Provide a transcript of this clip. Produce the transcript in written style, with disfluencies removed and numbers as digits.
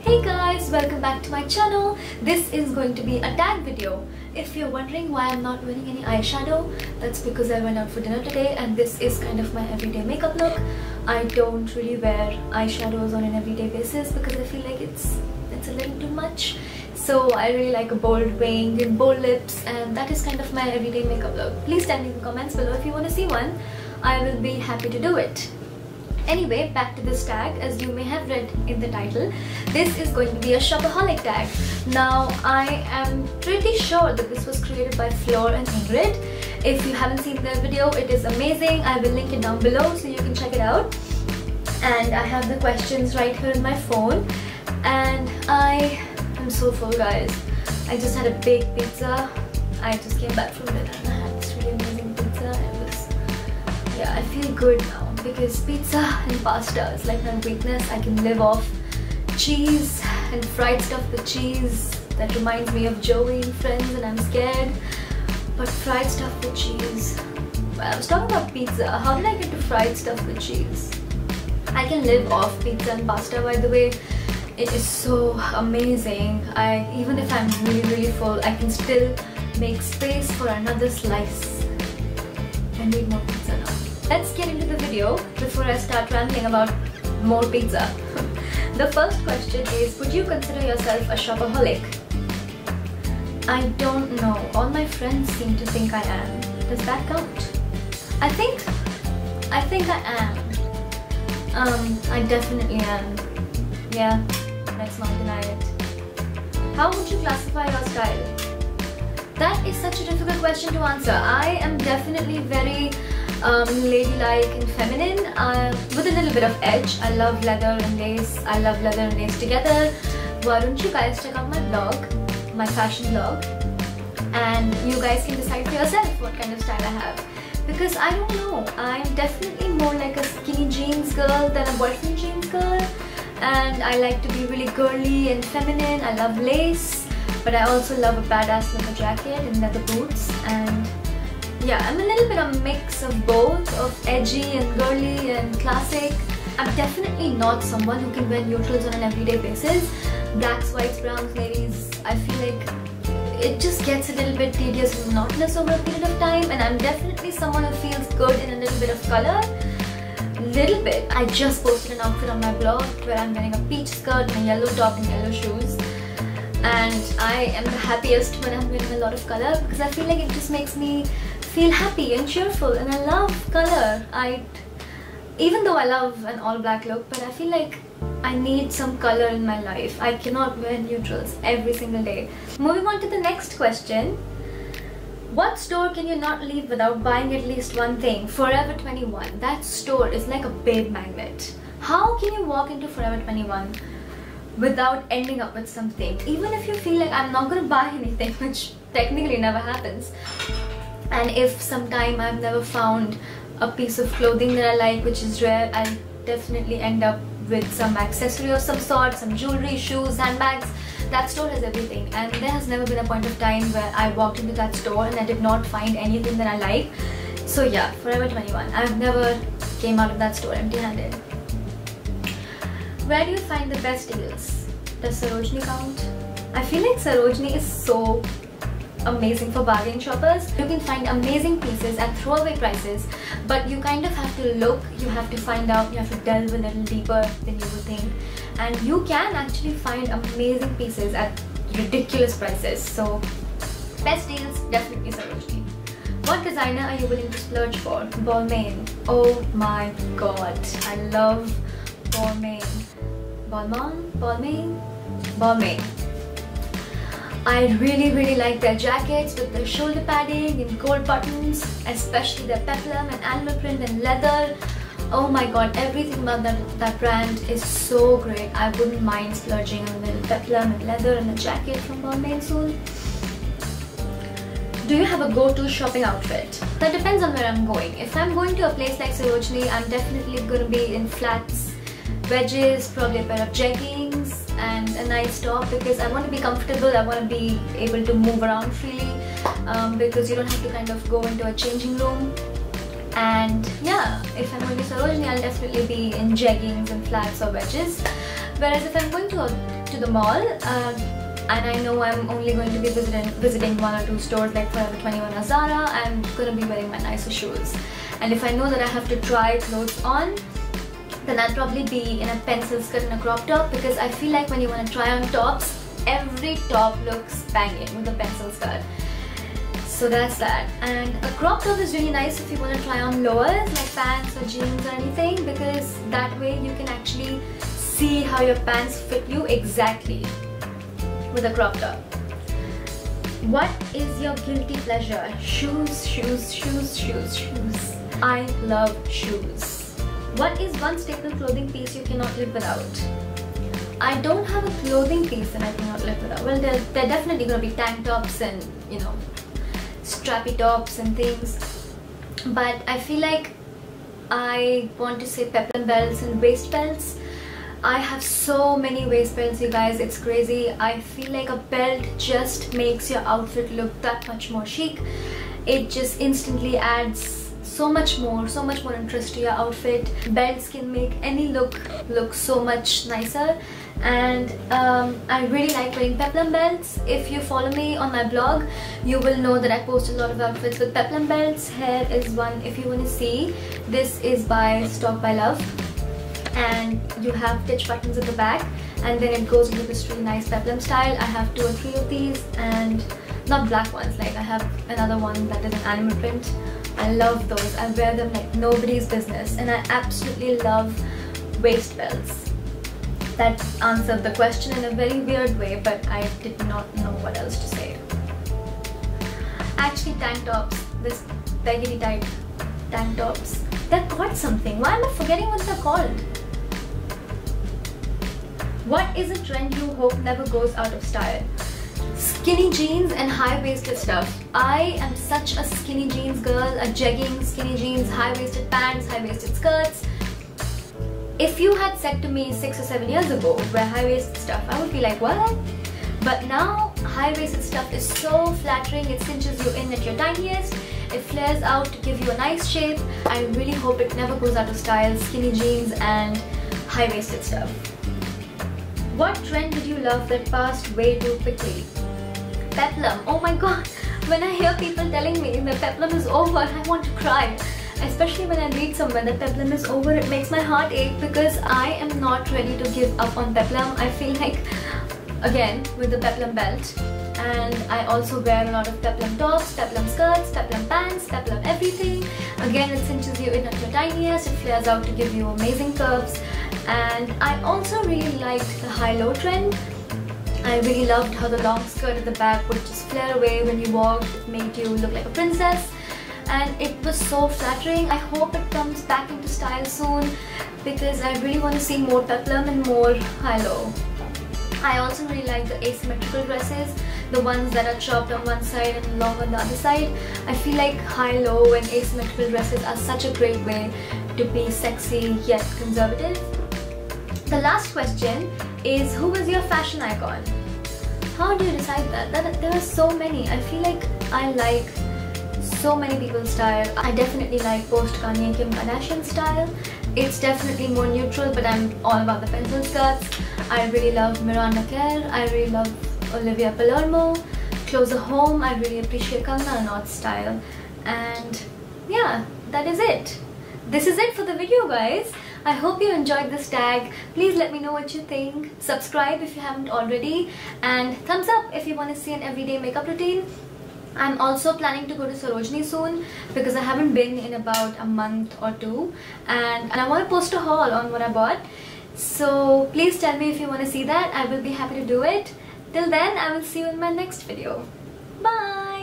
Hey guys, welcome back to my channel. This is going to be a tag video. If you're wondering why I'm not wearing any eyeshadow, that's because I went out for dinner today and this is kind of my everyday makeup look. I don't really wear eyeshadows on an everyday basis because I feel like it's a little too much. So I really like a bold wing and bold lips, and that is kind of my everyday makeup look. Please tell me in the comments below if you want to see one. I will be happy to do it. Anyway, back to this tag. As you may have read in the title, this is going to be a Shopaholic tag. Now, I am pretty sure that this was created by Floor and Ingrid. If you haven't seen their video, it is amazing. I will link it down below so you can check it out. And I have the questions right here in my phone. And I am so full, guys. I just had a big pizza. I just came back from dinner and I had this really amazing pizza. I feel good now because pizza and pasta is like my weakness. I can live off cheese and fried stuff with cheese. That reminds me of Joey and Friends and I'm scared. But fried stuff with cheese. Well, I was talking about pizza. How did I get to fried stuff with cheese? I can live off pizza and pasta, by the way. It is so amazing. Even if I'm really full, I can still make space for another slice. I need more pizza now. Let's get into the video before I start rambling about more pizza. The first question is, would you consider yourself a shopaholic? I don't know. All my friends seem to think I am. Does that count? I think I am. I definitely am. Yeah, let's not deny it. How would you classify your style? That is such a difficult question to answer. I am definitely very ladylike and feminine with a little bit of edge. I love leather and lace. I love leather and lace together. Why don't you guys check out my blog, my fashion blog, and you guys can decide for yourself what kind of style I have. Because I don't know, I'm definitely more like a skinny jeans girl than a boyfriend jeans girl, and I like to be really girly and feminine. I love lace, but I also love a badass leather jacket and leather boots. And yeah, I'm a little bit of a mix of both, of edgy and girly and classic. I'm definitely not someone who can wear neutrals on an everyday basis. Blacks, whites, browns, navies, I feel like it just gets a little bit tedious and monotonous over a period of time, and I'm definitely someone who feels good in a little bit of color. Little bit. I just posted an outfit on my blog where I'm wearing a peach skirt and a yellow top and yellow shoes. And I am the happiest when I'm wearing a lot of color because I feel like it just makes me feel happy and cheerful, and I love color. Even though I love an all black look, but I feel like I need some color in my life. I cannot wear neutrals every single day. Moving on to the next question. What store can you not leave without buying at least one thing? Forever 21. That store is like a babe magnet. How can you walk into Forever 21 without ending up with something? Even if you feel like I'm not gonna buy anything, which technically never happens. And if sometime I've never found a piece of clothing that I like, which is rare, I'll definitely end up with some accessory of some sort, some jewelry, shoes, handbags. That store has everything, and there has never been a point of time where I walked into that store and I did not find anything that I like. So yeah, Forever 21. I've never came out of that store empty-handed. Where do you find the best deals? Does Sarojini count? I feel like Sarojini is so amazing for bargain shoppers. You can find amazing pieces at throwaway prices, but you kind of have to look, you have to find out, you have to delve a little deeper than you would think. And you can actually find amazing pieces at ridiculous prices. So best deals, definitely Sarojini. What designer are you willing to splurge for? Balmain. Oh my god, I love Balmain. Balmain. I really like their jackets with their shoulder padding and gold buttons, especially their peplum and animal print and leather. Oh my god, everything about that brand is so great. I wouldn't mind splurging on a little peplum and leather and a jacket from Balmain soon. Do you have a go-to shopping outfit? That depends on where I'm going. If I'm going to a place like Sarojini, I'm definitely going to be in flats, wedges, probably a pair of jeggings and a nice top because I want to be comfortable. I want to be able to move around freely because you don't have to kind of go into a changing room. And yeah, if I'm going to Sarojini, I'll definitely be in jeggings and flats or wedges. Whereas if I'm going to to the mall and I know I'm only going to be visiting 1 or 2 stores like Forever 21 or Zara, I'm going to be wearing my nicer shoes. And if I know that I have to try clothes on, then I'll probably be in a pencil skirt and a crop top, because I feel like when you want to try on tops, every top looks banging with a pencil skirt. So that's that. And a crop top is really nice if you want to try on lowers like pants or jeans or anything, because that way you can actually see how your pants fit you exactly with a crop top. What is your guilty pleasure? Shoes, shoes, shoes, shoes, shoes. I love shoes. What is one staple clothing piece you cannot live without? I don't have a clothing piece that I cannot live without. Well, they're definitely going to be tank tops and, you know, strappy tops and things. But I feel like I want to say peplum belts and waist belts. I have so many waist belts, you guys, it's crazy. I feel like a belt just makes your outfit look that much more chic. It just instantly adds so much more interest to your outfit. Belts can make any look so much nicer. And I really like wearing peplum belts. If you follow me on my blog, you will know that I post a lot of outfits with peplum belts. Here is one if you want to see. This is by Stock by Love, and you have stitch buttons at the back, and then it goes into this really nice peplum style. I have 2 or 3 of these, and not black ones, like I have another one that is an animal print. I love those. I wear them like nobody's business, and I absolutely love waist belts. That answered the question in a very weird way, but I did not know what else to say. Actually, tank tops, this baggy type tank tops, they're called something. Why am I forgetting what they're called? What is a trend you hope never goes out of style? Skinny jeans and high-waisted stuff. I am such a skinny jeans girl, a jegging, skinny jeans, high-waisted pants, high-waisted skirts. If you had said to me 6 or 7 years ago, wear high-waisted stuff, I would be like, what? But now, high-waisted stuff is so flattering, it cinches you in at your tiniest, it flares out to give you a nice shape. I really hope it never goes out of style, skinny jeans and high-waisted stuff. What trend did you love that passed way too quickly? Peplum. Oh my god, when I hear people telling me that peplum is over, I want to cry. Especially when I read somewhere that peplum is over, it makes my heart ache, because I am not ready to give up on peplum. I feel like, again, with the peplum belt, and I also wear a lot of peplum tops, peplum skirts, peplum pants, peplum everything. Again, it cinches you in at your tiniest, it flares out to give you amazing curves. And I also really liked the high-low trend. I really loved how the long skirt at the back would just flare away when you walked. It made you look like a princess, and it was so flattering. I hope it comes back into style soon, because I really want to see more peplum and more high-low. I also really like the asymmetrical dresses, the ones that are chopped on one side and long on the other side. I feel like high-low and asymmetrical dresses are such a great way to be sexy yet conservative. The last question is, who is your fashion icon? How do you decide that? There are so many. I feel like I like so many people's style. I definitely like post-Kanye and Kim Kardashian style. It's definitely more neutral, but I'm all about the pencil skirts. I really love Miranda Kerr. I really love Olivia Palermo. Closer home, I really appreciate Kangana Ranaut's style. And yeah, that is it. This is it for the video, guys. I hope you enjoyed this tag. Please let me know what you think. Subscribe if you haven't already, and thumbs up if you want to see an everyday makeup routine. I'm also planning to go to Sarojini soon, because I haven't been in about a month or 2, and I want to post a haul on what I bought. So please tell me if you want to see that. I will be happy to do it. Till then, I will see you in my next video. Bye!